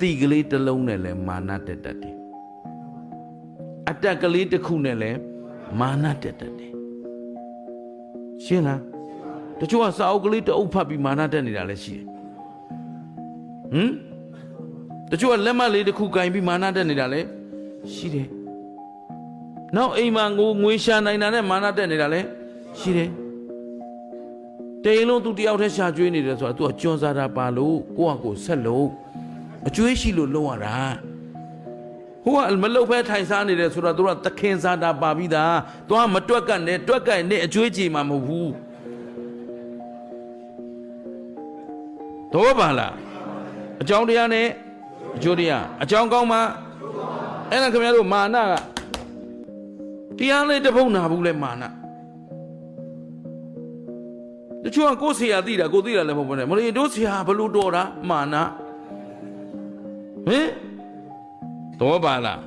တိကလေးတစ်လုံးနဲ့လဲမာနတက်တတ်တယ်အတက်ကလေးတစ်ခုနဲ့လဲမာနတက်တတ်တယ်ရှင်းလားတချို့ကစာအုပ်ကလေးတအုပ်ဖတ်ပြီးမာနတက်နေတာလည်းရှိတယ်တချို့ကလက်မှတ်လေးတစ်ခုကင်ပြီးမာနတက်နေတာလည်းရှိတယ်နောက်အိမ်မှာငွေရှာနိုင်တာနဲ့မာနတက်နေတာလည်းရှိတယ်တိမ်လုံးသူတယောက်တည်းရှာကျွေးနေတယ်ဆိုတာ तू ကကျွန်းစားတာပါလို့ကိုယ့်ဟာကိုယ်ဆက်လို့အကျွေးရှိလို့လုံးရတာဟိုကမလုတ်ဖဲထိုင်စားနေတယ်ဆိုတော့ तू ကသခင်စားတာပါပြီးသား तू ကမတွက်ကနဲ့တွက်ကနဲ့အကျွေးကြည်မှာမဟုတ်ဘူးတော့ပါလားအကြောင်းတရားနဲ့အကျိုးတရားအကြောင်းကောင်းမှအဲ့ဒါခင်ဗျားတို့မာနကတရားလေးတဖုံနာဘူးလဲမာနတချို့ကကိုယ်ဆရာသိတာကိုသိတာလည်းမဟုတ်ဘူးနဲ့မလို့တို့ဆရာဘလို့တော်တာမာနဟင်တော့ပါလား